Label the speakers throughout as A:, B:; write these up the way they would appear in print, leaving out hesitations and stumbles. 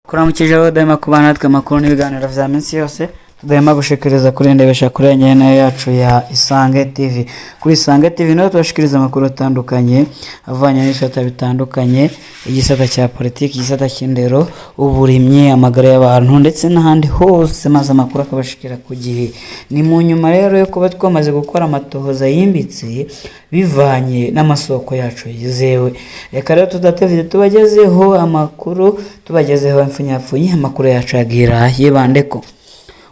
A: kuramukije aho dema kubana natwe amakuru n'ibiganiro vya minsi yose tudahema gushikiriza kuri ndebesha kuri nyene yacu ya Isange TV. Kuri Isange TV naho tubashikiriza amakuru atandukanye avanye n'ibisata bitandukanye, igisata cya politiki, igisata cy'indero, uburimyi, amagara y'abantu ndetse n'ahandi hose, maze amakuru akabashikira ku gihe. Ni mu nyuma rero yo kuba twamaze gukora amatohoza yimbitse bivanye n'amasoko yacu yizewe. Reka rero tudatevye tubagezeho amakuru, tubagezeho imfunyapfunyi amakuru yacu agira yibandeko.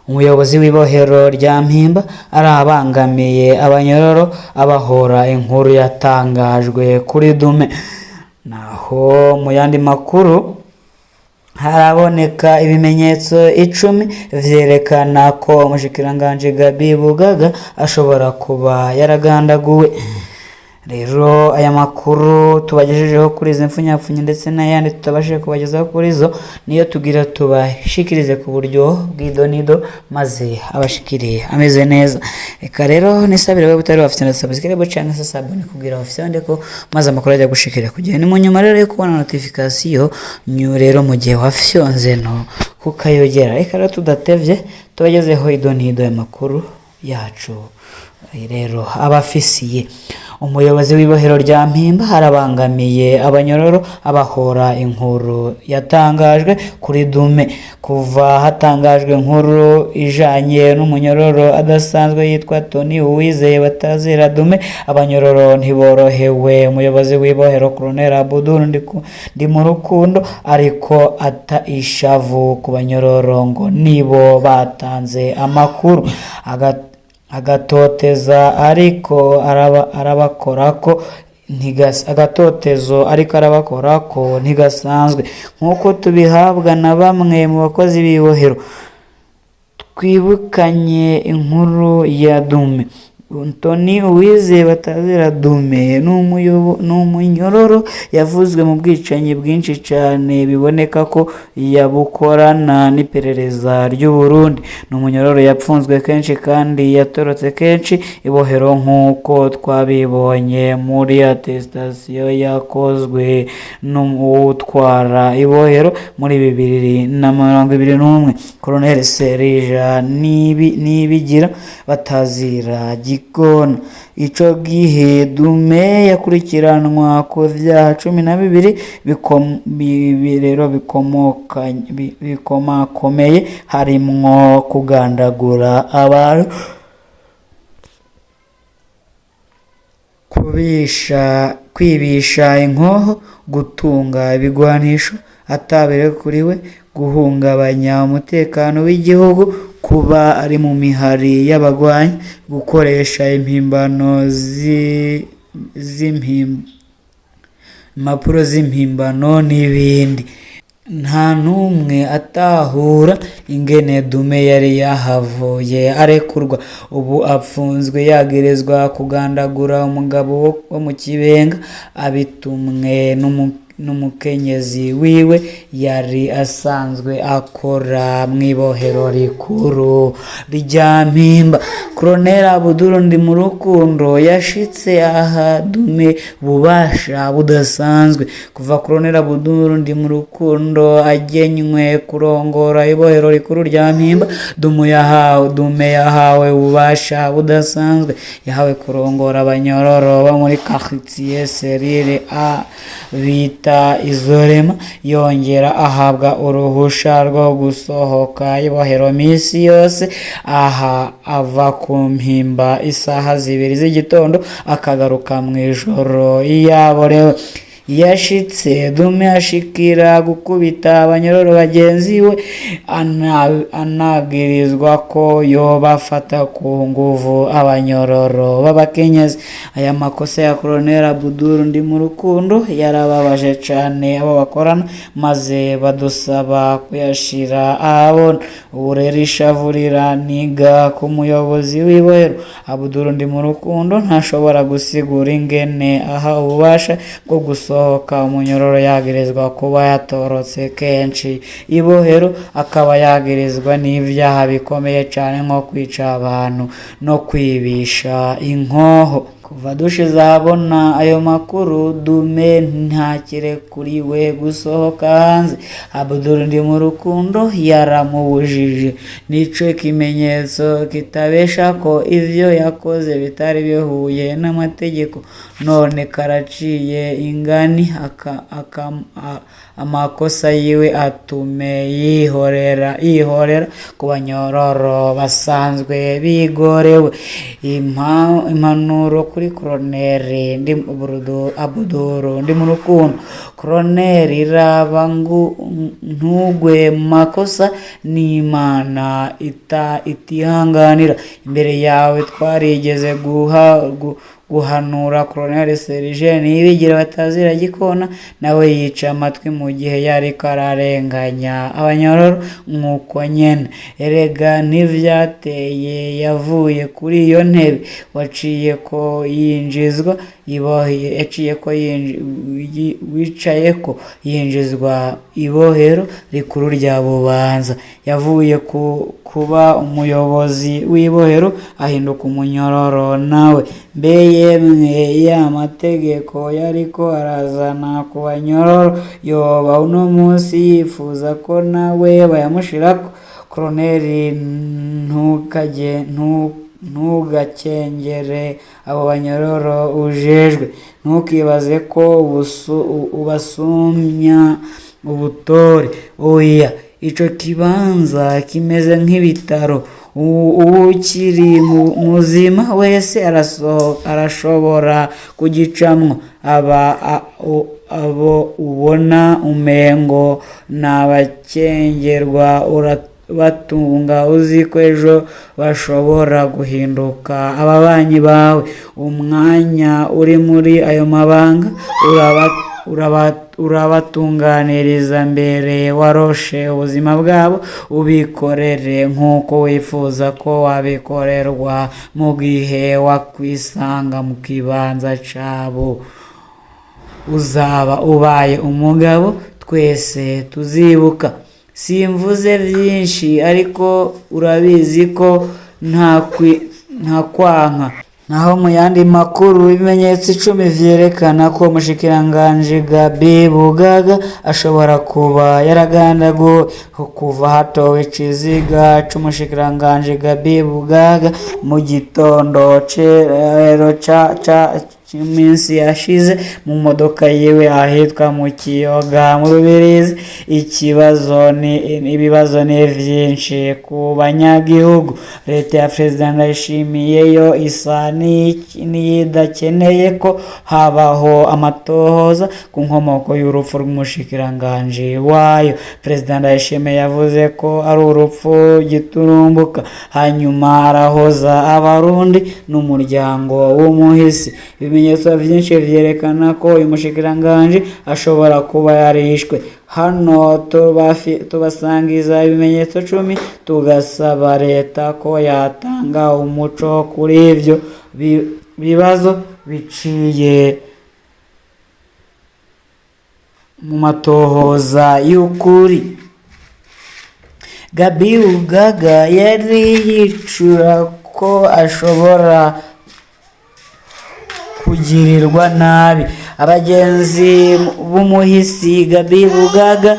A: Umuyobozi w'ibohero rya Mpimba arabangamiye abanyororo abahora inkuru yatangajwe kuri Dume. Naho mu yandi makuru haraboneka ibimenyetso 10 vyerekana ko umushikiranganje Gabi Bugaga ashobora kuba yaragandaguwe. Rero aya makuru tubagejejeho kuri izi mfunyapfunyi ndetse n'ayandi tutabashije kubagezaho kuri zo niyo tugira tubashikirize ku buryo bw'idonido maze abashikiriye ameze neza. Eka rero nisabire we butari bafite na subscribe cyangwa se sabone kugira bafite ndeko maze amakuru ajya gushikira kugihe. Ni mu nyuma rero yo kubona notification nyu rero mu gihe wafyonze no kukayogera. Eka rero tudatevye tubagezeho idonido y'amakuru yacu. Rero abafisiye umuyobozi w'ibohero rya Mpimba harabangamiye abanyororo abahora inkuru yatangajwe kuri Dume. Kuva hatangajwe inkuru ijanye n'umunyororo adasanzwe yitwa Tony Uwizeye batazira Dume, abanyororo ntiborohewe. Umuyobozi w'ibohero Colonel Abdul ndi mu rukundo ariko ata ishavu ku banyororo ngo nibo batanze amakuru agatoteza ariko arabakorako ntigasanzwe nkuko tubihabwa na bamwe mu bakozi b'ibohero. Twibukanye inkuru ya Dume. Tony Uwizeye batazira Dume n'umunyororo yavuzwe mu bwicanyi bwinshi cyane biboneka ko yabukorana n'iperereza ry'u Burundi. N'umunyororo yapfunzwe kenshi kandi yatorotse kenshi ibohero nk'uko twabibonye muri attestation yakozwe n'utwara ibohero muri 2021 Colonel Serija Nibigira batazira Gikona. Ico gihe Dume yakurikiranwa ku vyaha 12 rero bikomakomeye harimwo kugandagura abantu, kwibisha inkoho, gutunga ibigwanisho atabirekuriwe, guhungabanya umutekano w'igihugu, kuba ari mu mihari y'abagwanyi, gukoresha impimbano impapuro z'impimbano n'ibindi. Nta numwe atahura ingene Dume yari yahavuye arekurwa. Ubu apfunzwe yagerezwa kugandagura umugabo wo mu Kibenga abitumwe n'umukenyezi wiwe yari asanzwe akora mwibohero rikuru rya Mpimba. Colonel Abdul ndi mu rukundo yashitse aha Dume bubasha budasanzwe. Kuva Colonel Abdul ndi mu rukundo agenywe kurongora ibohero rikuru rya Mpimba, Dume yahawe ububasha budasanzwe. Yahawe kurongora abanyororo bo muri quartier Serire A bita Izorema, yongera ahabwa uruhusha rwo gusohoka ibohero misi yose. Aha ava ku Mpimba isaha 2 z'igitondo akagaruka mu ijoro yaborewe. Yashitse Dume ashikira gukubita abanyororo bagenzi we, anagirizwa ko yobafata ku nguvu abanyororo b'abakenyezi. Aya makosa ya Colonel Abdul ndi mu rukundo yarababaje cyane abo bakorana, maze badusaba kuyashira ahabona. Ubu rero ishavurira niga ku muyobozi w'ibohero. Abdul ndi mu rukundo ntashobora gusigura ingene aha ububasha bwo gusohoka umunyororo yagerezwa kuba yatorotse kenshi ibohero, akaba yagerezwa n'ivyaha bikomeye cyane nko kwica abantu no kwibisha inkoho. kuva dushize ahabona ayo makuru Dume ntakirekuriwe gusohoka hanze. Abdul Ndimurukundo yaramubujije. Nico kimenyetso kitabesha ko ivyo yakoze bitari bihuye n'amategeko. None karaciye ingani amakosa yiwe atume yihorera ku banyororo basanzwe bigorewe. Impanuro kuri Koloneli Abdul Ndimurukundo. Koloneli raba ntugwe mu makosa n'Imana itihanganira. Imbere yawe twarigeze guhanura Koloneli Serge Niyibigira batazira Gikona, nawe yica amatwi mu gihe yari kararenganya abanyororo nk'uko nyene. Erega ntivyateye yavuye kuri iyo ntebe, wicaye ko yinjizwa ibohero rikuru rya Bubanza. Yavuye kuba umuyobozi w'ibohero ahinduka umunyororo nawe. Mbe yemwe ya mategeko yariko arazana ku banyororo yoba uno munsi yifuza ko nawe bayamushirako? Koloneli ntugakengere abo banyororo ujejwe. Ntukibaze ko ubasumya ubutore. Oya, ico kibanza kimeze nk'ibitaro. Ukiri muzima wese arashobora kugicamwo. Abo ubona umengo n'abakengerwa batunga uzi ko ejo bashobora guhinduka ababanyi bawe. Umwanya uri muri ayo mabanga urabatunganiriza mbere waroshe ubuzima bwabo. Ubikorere nk'uko wifuza ko wabikorerwa mu gihe wakwisanga mu kibanza cabo. Uzaba ubaye umugabo twese tuzibuka. Simvuze byinshi ariko urabizi ko nta kwanka. Naho mu yandi makuru, ibimenyetso 10 vyerekana ko umushikiranganji Gabi Bugaga ashobora kuba yaragandaguwe. Kuva hatowe ikiziga c'umushikiranganji Gabi Bugaga mu gitondo iminsi yashize mu modoka yiwe ahitwa mu Kiyoga mu Rubirizi. Ibibazo ni vyinshi ku banyagihugu. Leta ya Perezida Ndayishimiye yo isa niyidakeneye ko habaho amatohoza ku nkomoko y'urupfu rw'umushikiranganji wayo. Perezida Ndayishimiye yavuze ko ari urupfu giturumbuka, hanyuma arahoza abarundi n'umuryango w'umuhisi. Ibimenyetso vyinshi vyerekana ko uyu mushikiranganji ashobora kuba yarishwe. Hano tubasangiza ibimenyetso 10 tugasaba leta ko yatanga umuco kuri ivyo bibazo biciye mu matohoza y'ukuri. Gabi Bugaga yari yicura ko ashobora kugirirwa nabi. Abagenzi b'umuhisi Gabi Bugaga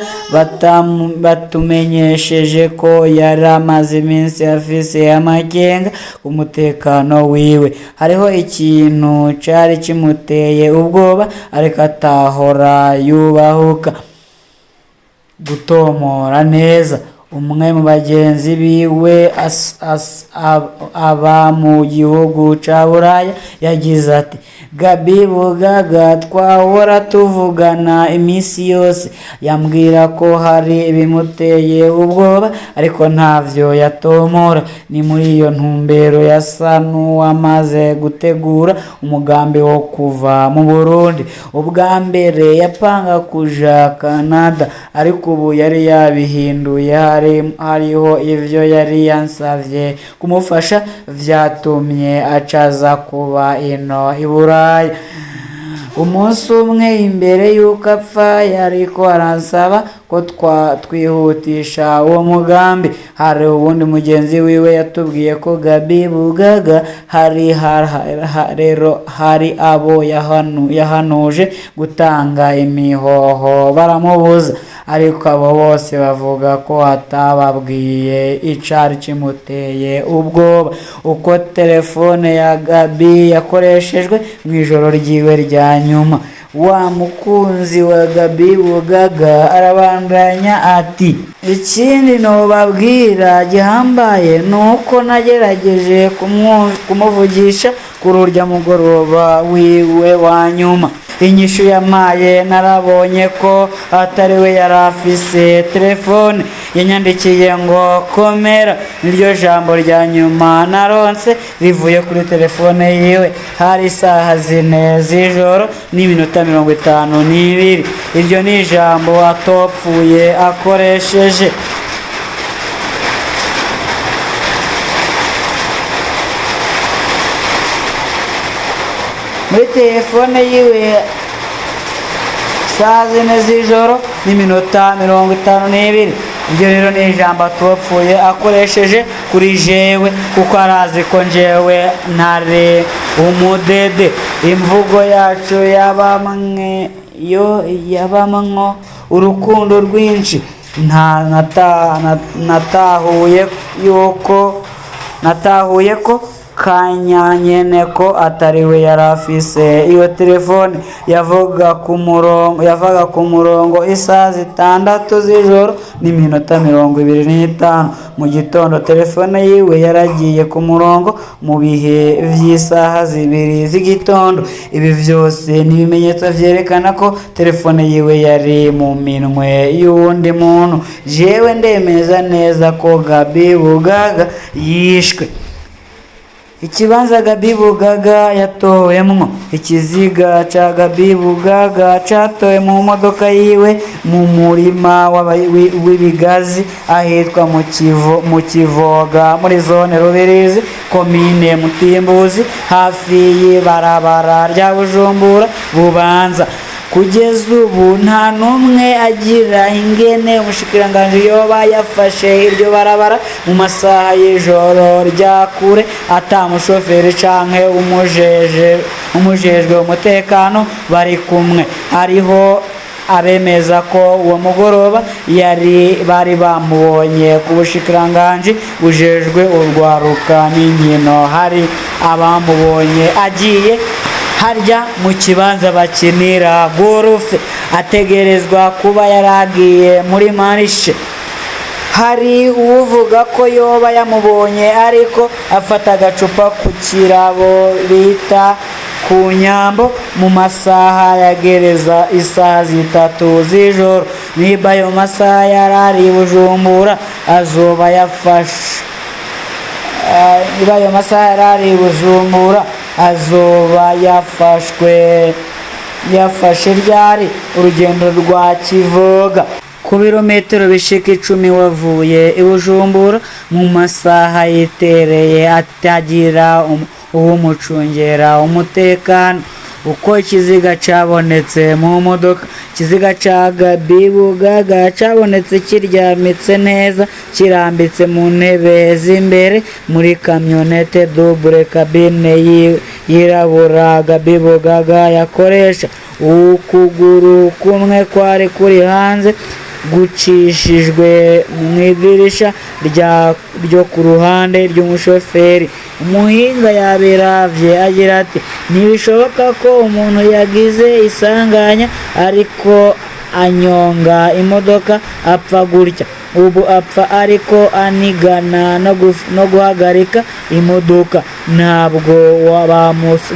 A: batumenyesheje ko yari amaze iminsi afise amakenga umutekano wiwe. Hariho ikintu cari kimuteye ubwoba ariko atahora yubahuka gutomora neza. Umwe mu bagenzi biwe aba mu gihugu ca Buraya yagize ati: Gabi Bugaga twahora tuvugana imisi yose, yambwira ko hari ibimuteye ubwoba ariko ntavyo yatomora. Ni muri iyo ntumbero yasa n'uwamaze gutegura umugambi wo kuva mu Burundi. Ubwa mbere yapanga kuja Canada ariko ubu yari yabihinduye. Hariho ivyo yari yansavye kumufasha vyatumye acaza kuba ino i Buraya. Umunsi umwe imbere yuko apfa yariko aransaba ko ko twihutisha uwo mugambi. Hari ubundi mugenzi wiwe yatubwiye ko Gaby Bugaga hari abo yahanuje gutanga imihoho baramubuza, ariko abo bose bavuga ko atababwiye icari kimuteye ubwoba. Uko telefone ya Gaby yakoreshejwe mu ijoro ryiwe rya nyuma. Wa mukunzi wa Gaby Bugaga arabandanya ati, ikindi nobabwira gihambaye nuko nagerageje kumuvugisha kuri urya mugoroba wiwe wa nyuma. Inyishu yamaye narabonye ko atari we yari afise telefone. Yanyandikiye ngo komera, niryo jambo rya nyuma naronse rivuye kuri telefone yiwe. Hari isaha 4 z'ijoro n'iminota 52. Iryo ni ijambo atopfuye akoresheje. Muri telefone yiwe saa 4 z'ijoro n'iminota 52. Iryo rero ni ijambo atopfuye akoresheje kuri jewe, kuko arazi ko njewe ntare umudede. Imvugo yacu yabamwo urukundo rwinshi. Natahuye ko kanyanyene ko atari we yari afise iyo telefone. Yavaga ku murongo isaha 6 z'ijoro n'iminota 25. Mu gitondo telefone yiwe yaragiye ku murongo mu bihe vy'isaha 2 z'igitondo. Ibi vyose ni ibimenyetso vyerekana ko telefone yiwe yari mu minwe y'uwundi muntu. Jewe ndemeza neza ko Gaby Bugaga yishwe. Ikibanza Gaby Bugaga yatowemwo. Ikiziga ca Gaby Bugaga catowe mu modoka yiwe mu murima w'ibigazi ahitwa mu Kivoga muri zone Rubirizi, komine Mutimbuzi, hafi y'ibarabara rya Bujumbura Bubanza. Kugeza ubu nta n'umwe agira ingene umushikiranganji yoba yafashe iryo barabara mu masaha y'ijoro rya kure atamushoferi canke umujejwe umutekano bari kumwe. Hariho abemeza ko uwo mugoroba bari bamubonye ku bushikiranganji bujejwe urwaruka n'inkino. Hari abamubonye agiye harya mu kibanza bakinira golf, ategerezwa kuba yaragiye muri marishe. Hari uvuga ko yoba yamubonye ariko afata agacupa ku kirabo bita ku Nyambo mu masaha yagereza isaha 3 z'ijoro. Niba ayo masaha yarari Bujumbura azoba yafashe yafashe ryari urugendo rwa Kivoga ku birometero bishika 10 wavuye i Bujumbura mu masaha yitereye atagira uwumucungera umutekano. Uko ikiziga cabonetse mu modoka. Ikiziga ca Gaby Bugaga cabonetse kiryamitse neza, kirambitse mu ntebe z'imbere muri kamyonete double cabine yirabura Gaby Bugaga yakoresha. Ukuguru kumwe kwari kuri hanze gucishijwe mu idirisha ryo ku ruhande ry'umushoferi. Umuhinga yabiravye agira ati, ntibishoboka ko umuntu yagize isanganya ariko anyonga imodoka apfa gutya. Ubu apfa ariko anigana no guhagarika imodoka. Ntabwo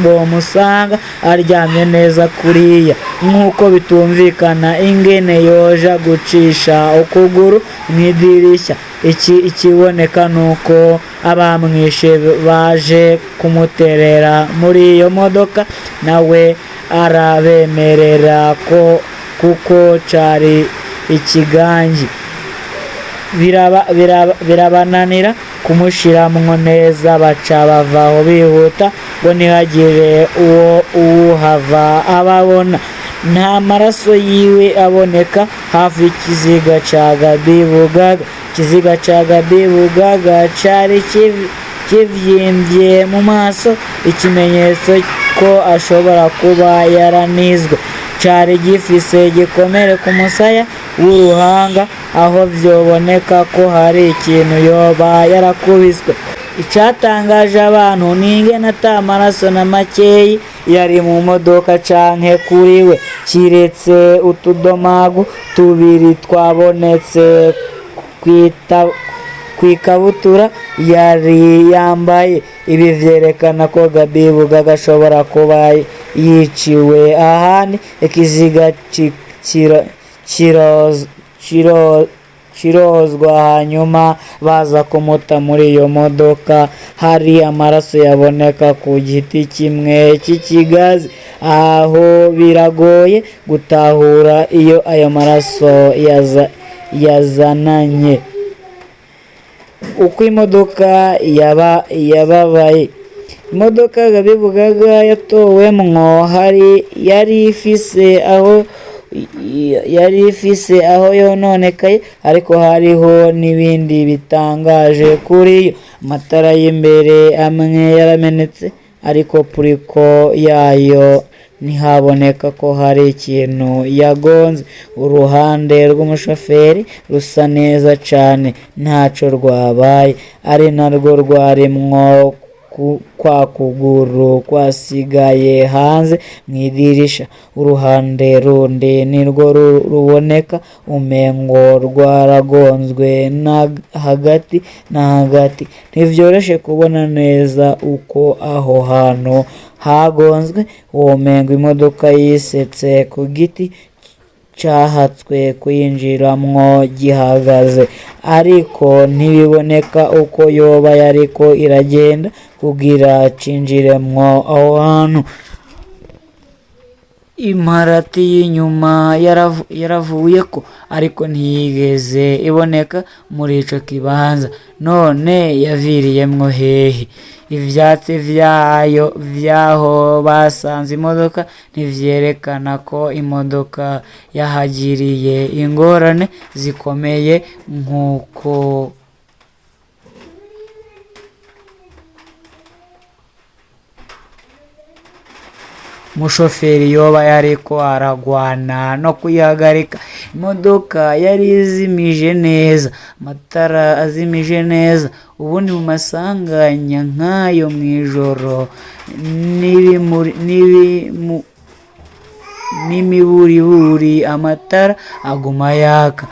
A: bamusanga aryamye neza kuriya, nk'uko bitumvikana ingene yoja gucisha ukuguru mu idirisha. Ikiboneka nuko abamwishe baje kumuterera muri iyo modoka, nawe arabemerera ko kuko cari ikiganji. Birabananira kumushiramwo neza, baca bavaho bihuta ngo ntihagire uwo hava ababona. nta maraso yiwe aboneka hafi y'ikiziga ca Gaby Bugaga. Ikiziga ca Gaby Bugaga cari kivyimbye mu maso, ikimenyetso ko ashobora kuba yaranizwe. Cari gifise igikomere ku musaya w'uruhanga, aho vyoboneka ko hari ikintu yoba yarakubiswe. Icatangaje abantu ni ingene ata maraso na makeyi yari mu modoka canke kuriwe, kiretse utudomagu tubiri twabonetse kw'ikabutura yari yambaye. Ibi vyerekana ko Gaby Bugaga ashobora kuba yiciwe ahandi. Ikiziga kirozwa hanyuma baza kumuta muri iyo modoka. Hari amaraso yaboneka ku giti kimwe cy'ikigazi, aho biragoye gutahura iyo ayo maraso yazananye. Uko imodoka yababaye. Imodoka Gaby Bugaga yatowemwo yari ifise aho yononekaye, ariko hariho n'ibindi bitangaje kuri yo. Amatara y'imbere amwe yaramenetse, ariko puriko yayo ntihaboneka ko hari ikintu yagonze. Uruhande rw'umushoferi rusa neza cane, ntaco rwabaye, ari narwo rwarimwo kwa kuguru kwasigaye hanze mw'idirisha. Uruhande rundi nirwo ruboneka, umengo rwaragonzwe hagati na hagati. Ntivyoroshe kubona neza uko aho hantu hagonzwe, womengo imodoka yisetse ku giti cahatswe kuyinjiramwo gihagaze, ariko ntibiboneka uko yoba yariko iragenda kugira cinjiremwo aho hantu. Imparati y'inyuma yaravuyeko, ariko ntiyigeze iboneka muri ico kibanza. None yaviriyemwo hehe? Ivyatsi vyaho basanze imodoka ntivyerekana ko imodoka yahagiriye ingorane zikomeye nk'uko umushoferi yoba yariko aragwana no kuyihagarika. Imodoka yari izimije neza, amatara azimije neza. Ubundi mu masanganya nk'ayo mw'ijoro n'imiburiburi amatara aguma yaka.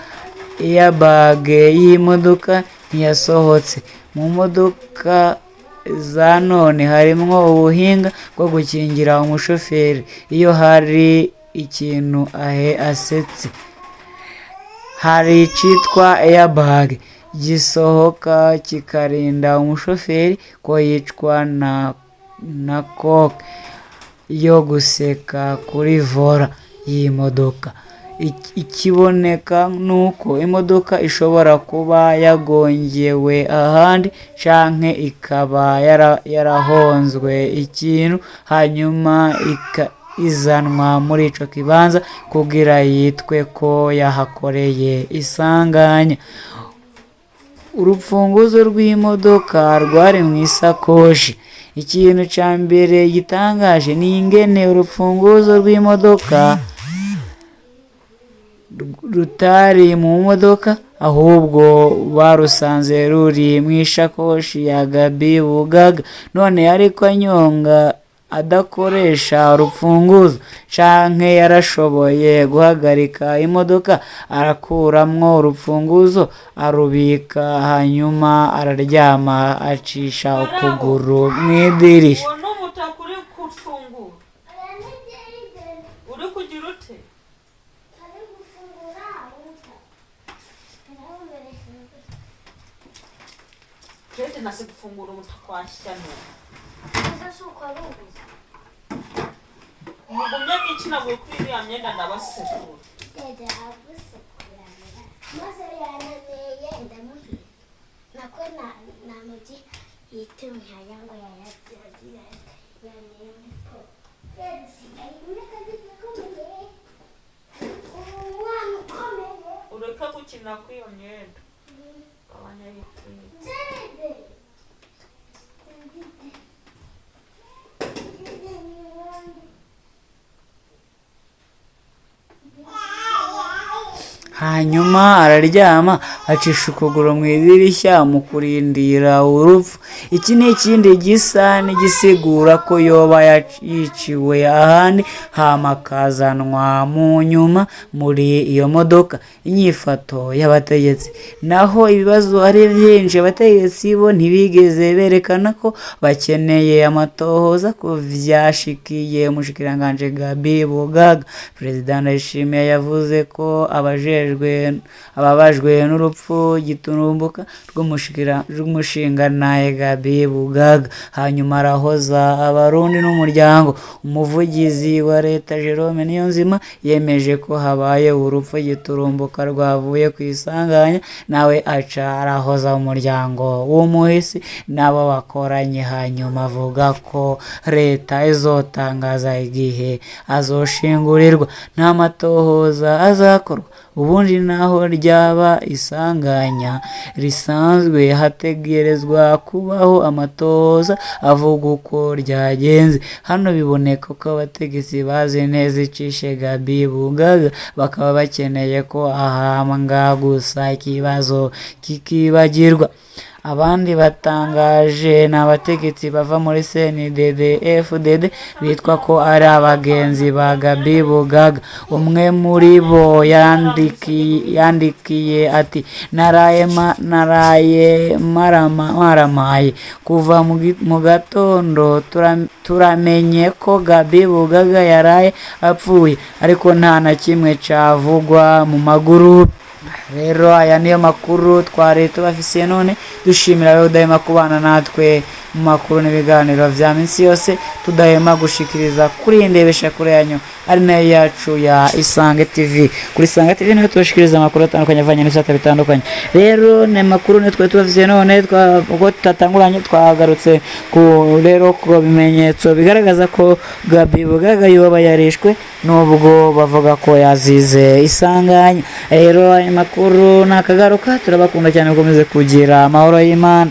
A: Airbag y'imodoka ntiyasohotse. Mu modoka za none harimwo ubuhinga bwo gukingira umushoferi iyo hari ikintu asetse. Hari icitwa airbag gisohoka kikarinda umushoferi ko yicwa na coke yo guseka kuri vola y'imodoka. Ikiboneka nuko imodoka ishobora kuba yagongewe ahandi, canke ikaba yarahonzwe ikintu hanyuma izanwa muri ico kibanza kugira yitwe ko yahakoreye isanganya. Urupfunguzo rw'imodoka rwari mw'isakoshi. Ikintu ca mbere gitangaje ni ingene urupfunguzo rw'imodoka rutari mu modoka, ahubwo barusanze ruri mw'ishakoshi ya Gaby Bugaga. None yariko anyonga adakoresha urupfunguzo, canke yarashoboye guhagarika imodoka arakuramwo urupfunguzo arubika, hanyuma araryama acisha ukuguru mw'idirisha.
B: Kete nasi kufungura umutaka Sasa suko arubiza. Mugumye n'ikina bwo kuri ya myenda ndabasekura. Dede abusekura. Maze yananeye ndamuhi. Nakona namuji yitumya yango yayagira yanene po. Dede sigaye kazi gakomeye. ureke gukina kw'iyo myenda abanyayitwite.
A: hanyuma araryama acisha ukuguru mu idirishya mu kurindira urupfu. Iki ni ikindi gisa n'igisigura ko yoba yiciwe ahandi hama akazanwa mu nyuma muri iyo modoka. Inyifato y'abategetsi naho ibibazo ari byinshi, abategetsi bo ntibigeze berekana ko bakeneye amatohoza ku vyashikiye umushikiranganje Gabi Bugaga. Perezida Ndayishimiye yavuze ko ababajwe n'urupfu giturumbuka rw'umushingantahe Gabi Bugaga, hanyuma arahoza abarundi n'umuryango. Umuvugizi wa leta Jerome Niyonzima yemeje ko habaye urupfu giturumbuka rwavuye ku isanganya, nawe aca arahoza umuryango w'umuhisi nabo bakoranye, hanyuma avuga ko leta izotangaza igihe azoshingurirwa. Nta matohoza azakorwa, ubundi naho ryaba isanganya risanzwe hategerezwa kubaho amatohoza avuga uko ryagenze. Hano biboneka ko abategetsi bazi neza icishe Gabi Bugaga, bakaba bakeneye ko ahambwa gusa ikibazo kikibagirwa. Abandi batangaje ni abategetsi bava muri CNDD FDD bitwa ko ari abagenzi ba Gabi Bugaga. Umwe muri bo yandikiye ati naraye maramaye kuva mu gatondo turamenye ko Gabi Bugaga yaraye apfuye, ariko nta na kimwe cavugwa mu maguru. Rero aya niyo makuru twari tubafisiye none. Dushimira rero udahema kubana natwe mu makuru n'ibiganiro vya minsi yose, tudahema gushikiriza kuri ndebesha kure yanyu ari nayo yacu ya Isange TV. Kuri Isange TV niho tubashikiriza amakuru atandukanye avanye n'ibisata bitandukanye. Rero ne makuru ne twe tubafisiye none ubwo tutatanguranye twagarutse ku rero ku bimenyetso bigaragaza ko Gabi Bugaga yoba yarishwe nubwo bavuga ko yazize isanganya. Rero ayo makuru nakagaruka, turabakunda cyane, mukomeze kugira amahoro y'Imana.